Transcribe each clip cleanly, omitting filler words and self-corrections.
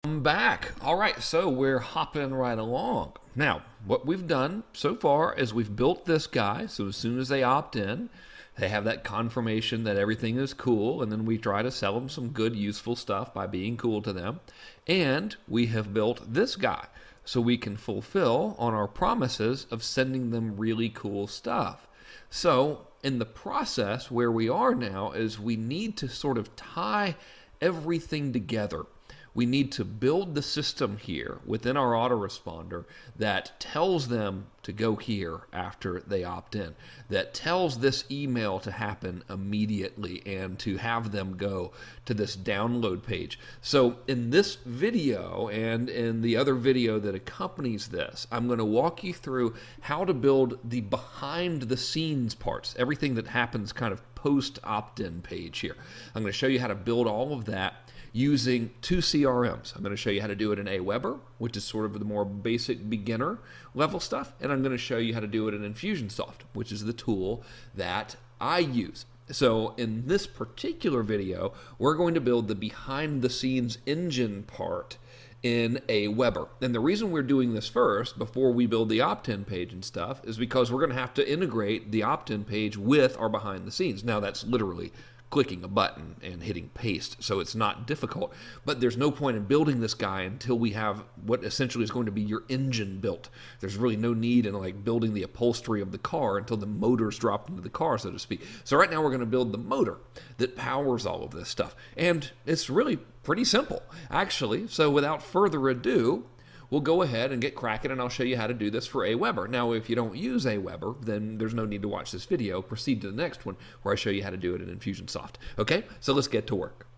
I'm back. All right, so we're hopping right along. Now, what we've done so far is we've built this guy, so as soon as they opt in, they have that confirmation that everything is cool, and then we try to sell them some good, useful stuff by being cool to them. And we have built this guy, so we can fulfill on our promises of sending them really cool stuff. So, in the process, where we are now is we need to sort of tie everything together. We need to build the system here within our autoresponder that tells them to go here after they opt in, that tells this email to happen immediately and to have them go to this download page. So in this video and in the other video that accompanies this, I'm going to walk you through how to build the behind the scenes parts, everything that happens kind of post opt-in page here. I'm going to show you how to build all of that using two CRMs. I'm going to show you how to do it in Aweber, which is sort of the more basic beginner level stuff, and I'm going to show you how to do it in Infusionsoft, which is the tool that I use. So in this particular video, we're going to build the behind the scenes engine part in Aweber. And the reason we're doing this first, before we build the opt-in page and stuff, is because we're going to have to integrate the opt-in page with our behind the scenes. Now that's literally clicking a button and hitting paste, so it's not difficult. But there's no point in building this guy until we have what essentially is going to be your engine built. There's really no need in like building the upholstery of the car until the motor's dropped into the car, so to speak. So right now we're going to build the motor that powers all of this stuff. And it's really pretty simple, actually. So without further ado, we'll go ahead and get cracking, and I'll show you how to do this for Aweber. Now, if you don't use Aweber, then there's no need to watch this video. Proceed to the next one where I show you how to do it in Infusionsoft. Okay, so let's get to work.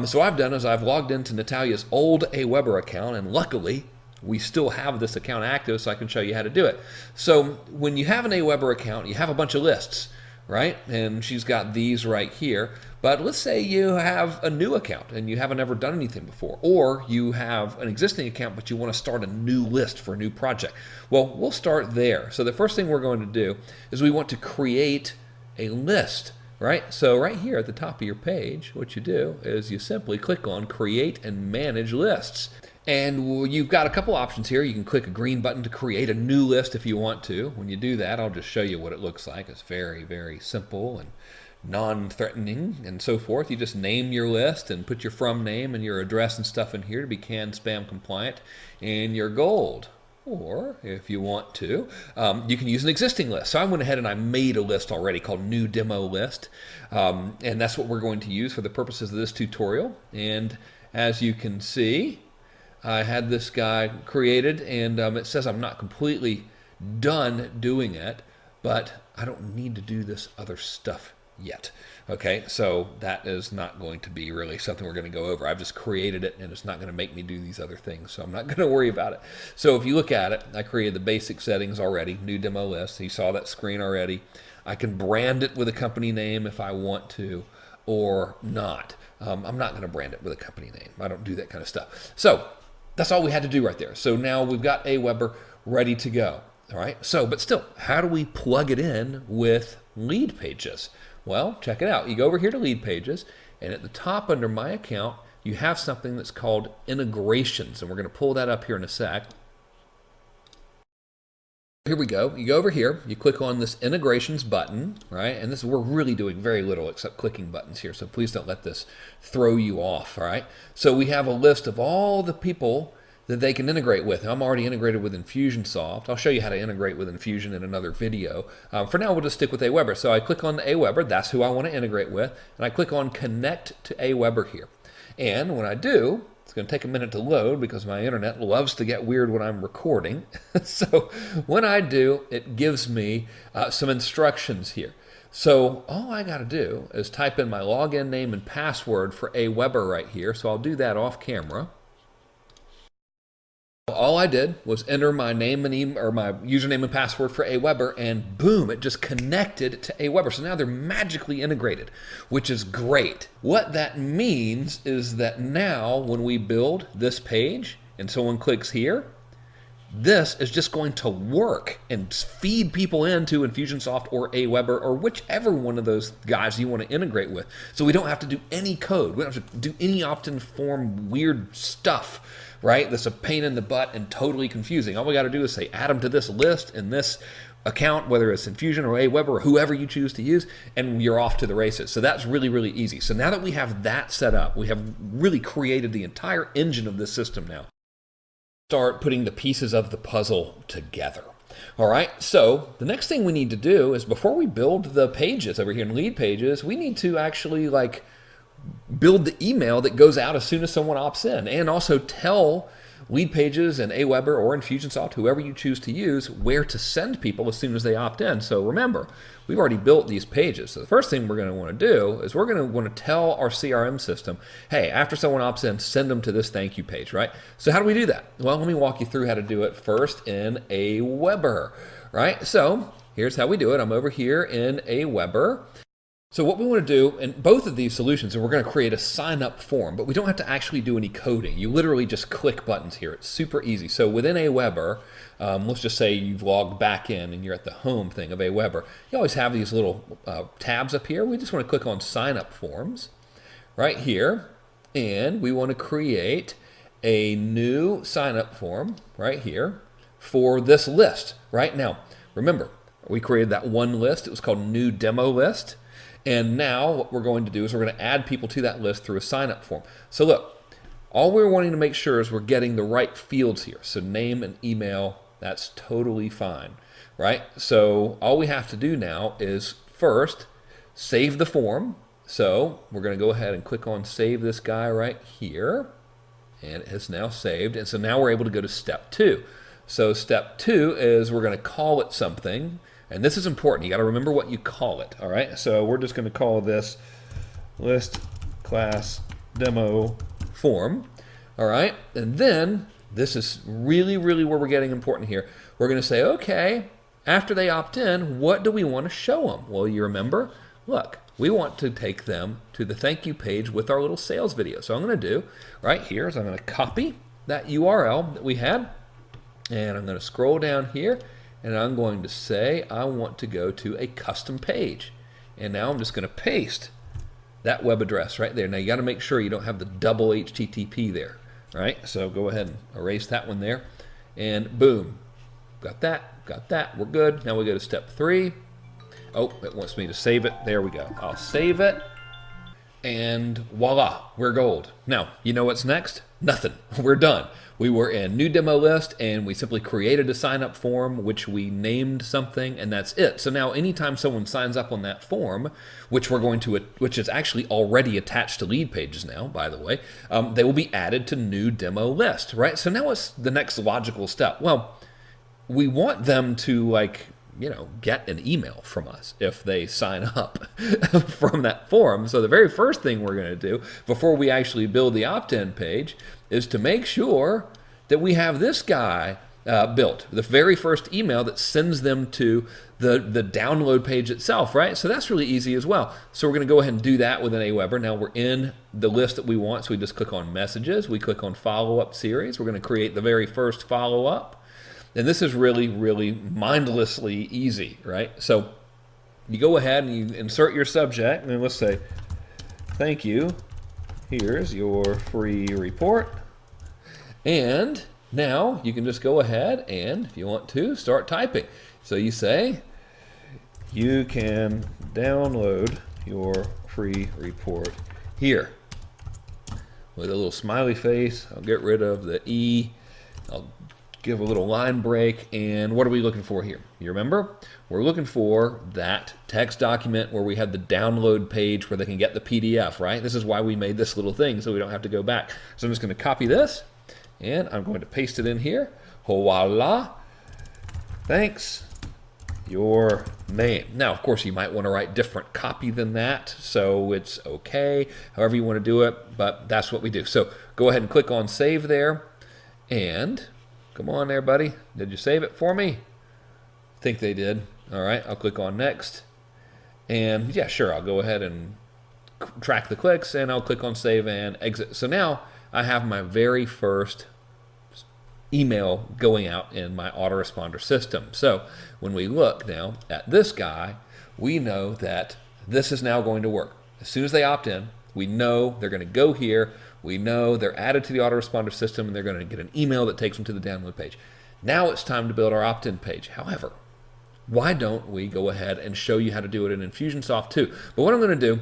So I've done is I've logged into Natalia's old Aweber account, and luckily, we still have this account active, so I can show you how to do it. So when you have an Aweber account, you have a bunch of lists, right? And she's got these right here. But let's say you have a new account and you haven't ever done anything before, or you have an existing account but you want to start a new list for a new project. Well, we'll start there. So the first thing we're going to do is we want to create a list, right? So right here at the top of your page, what you do is you simply click on Create and Manage Lists. And you've got a couple options here. You can click a green button to create a new list if you want to. When you do that, I'll just show you what it looks like. It's very, very simple and non-threatening and so forth. You just name your list and put your from name and your address and stuff in here to be CAN spam compliant, and you're gold. Or if you want to, you can use an existing list. So I went ahead and I made a list already called New Demo List, and that's what we're going to use for the purposes of this tutorial. And as you can see, I had this guy created, and it says I'm not completely done doing it, but I don't need to do this other stuff yet. Okay, so that is not going to be really something we're going to go over. I've just created it, and it's not going to make me do these other things, so I'm not going to worry about it. So if you look at it, I created the basic settings already, new demo list. You saw that screen already. I can brand it with a company name if I want to, or not. I'm not going to brand it with a company name. I don't do that kind of stuff. So that's all we had to do right there. So now we've got Aweber ready to go. All right, so, but still, how do we plug it in with lead pages? Well, check it out. You go over here to lead pages, and at the top under my account, you have something that's called integrations, and we're going to pull that up here in a sec. Here we go. You go over here, you click on this integrations button, right? And this, we're really doing very little except clicking buttons here, so please don't let this throw you off, all right? So we have a list of all the people that they can integrate with. I'm already integrated with Infusionsoft. I'll show you how to integrate with Infusion in another video. For now, we'll just stick with Aweber. So I click on Aweber, that's who I want to integrate with, and I click on Connect to Aweber here. And when I do, it's going to take a minute to load because my internet loves to get weird when I'm recording. So when I do, it gives me some instructions here. So all I got to do is type in my login name and password for Aweber right here. So I'll do that off camera. All I did was enter my name and email, or my username and password for Aweber, and boom, it just connected to Aweber. So now they're magically integrated, which is great. What that means is that now when we build this page and someone clicks here, this is just going to work and feed people into Infusionsoft or Aweber or whichever one of those guys you want to integrate with. So we don't have to do any code. We don't have to do any opt-in form weird stuff, right? That's a pain in the butt and totally confusing. All we got to do is say add them to this list in this account, whether it's Infusion or Aweber or whoever you choose to use, and you're off to the races. So that's really, really easy. So now that we have that set up, we have really created the entire engine of this system now. Start putting the pieces of the puzzle together. All right, so the next thing we need to do is before we build the pages over here in lead pages, we need to actually like build the email that goes out as soon as someone opts in, and also tell lead pages and Aweber or Infusionsoft, whoever you choose to use, where to send people as soon as they opt in. So remember, we've already built these pages. So the first thing we're going to want to do is we're going to want to tell our CRM system, hey, after someone opts in, send them to this thank you page, right? So how do we do that? Well, let me walk you through how to do it first in Aweber, right? So here's how we do it. I'm over here in Aweber. So what we want to do in both of these solutions is we're going to create a sign up form, but we don't have to actually do any coding. You literally just click buttons here. It's super easy. So within Aweber, let's just say you've logged back in and you're at the home thing of Aweber. You always have these little tabs up here. We just want to click on sign up forms right here, and we want to create a new sign up form right here for this list. Right now, remember, we created that one list. It was called new demo list. And now what we're going to do is we're going to add people to that list through a sign-up form. So look, all we're wanting to make sure is we're getting the right fields here. So name and email, that's totally fine, right? So all we have to do now is first save the form. So we're going to go ahead and click on save this guy right here. And it has now saved. And so now we're able to go to step 2. So step 2 is we're going to call it something. And this is important. You got to remember what you call it. All right. So we're just going to call this list class demo form. All right. And then this is really, really where we're getting important here. We're going to say, okay, after they opt in, what do we want to show them? Well, you remember, look, we want to take them to the thank you page with our little sales video. So I'm going to do right here is I'm going to copy that URL that we had, and I'm going to scroll down here. And I'm going to say I want to go to a custom page. And now I'm just going to paste that web address right there. Now you got to make sure you don't have the double HTTP there, right? So go ahead and erase that one there. And boom, got that, we're good. Now we go to step 3. Oh, it wants me to save it. There we go. I'll save it. And voila, we're gold. Now, you know what's next? Nothing. We're done. We were in new demo list and we simply created a sign up form which we named something, and that's it. So now anytime someone signs up on that form, which is actually already attached to lead pages now, by the way, they will be added to new demo list, right? So now what's the next logical step? Well, we want them to get an email from us if they sign up from that form. So the very first thing we're going to do before we actually build the opt-in page is to make sure that we have this guy built, the very first email that sends them to the download page itself, right? So that's really easy as well. So we're going to go ahead and do that within Aweber. Now we're in the list that we want, so we just click on messages. We click on follow-up series. We're going to create the very first follow-up. And this is really, really mindlessly easy, right? So you go ahead and you insert your subject, and then let's say, thank you, here's your free report. And now you can just go ahead and, if you want to, start typing. So you say, you can download your free report here. With a little smiley face, I'll get rid of the E. I'll give a little line break, and what are we looking for here? You remember? We're looking for that text document where we have the download page where they can get the PDF, right? This is why we made this little thing, so we don't have to go back. So I'm just going to copy this, and I'm going to paste it in here. Voila. Thanks. Your name. Now, of course, you might want to write different copy than that, so it's okay, however you want to do it, but that's what we do. So go ahead and click on save there, and come on there, buddy. Did you save it for me? I think they did. All right, I'll click on next. And yeah, sure, I'll go ahead and track the clicks, and I'll click on save and exit. So now I have my very first email going out in my autoresponder system. So when we look now at this guy, we know that this is now going to work. As soon as they opt in, we know they're going to go here. We know they're added to the autoresponder system, and they're going to get an email that takes them to the download page. Now it's time to build our opt-in page. However, why don't we go ahead and show you how to do it in Infusionsoft too? But what I'm going to do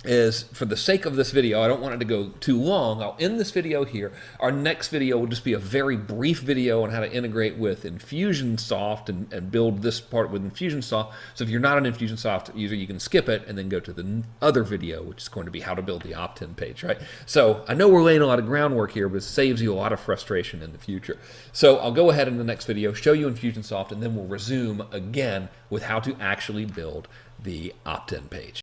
is, for the sake of this video, I don't want it to go too long. I'll end this video here. Our next video will just be a very brief video on how to integrate with Infusionsoft and build this part with Infusionsoft. So if you're not an Infusionsoft user, you can skip it and then go to the other video, which is going to be how to build the opt-in page, right? So I know we're laying a lot of groundwork here, but it saves you a lot of frustration in the future. So I'll go ahead in the next video, show you Infusionsoft, and then we'll resume again with how to actually build the opt-in page.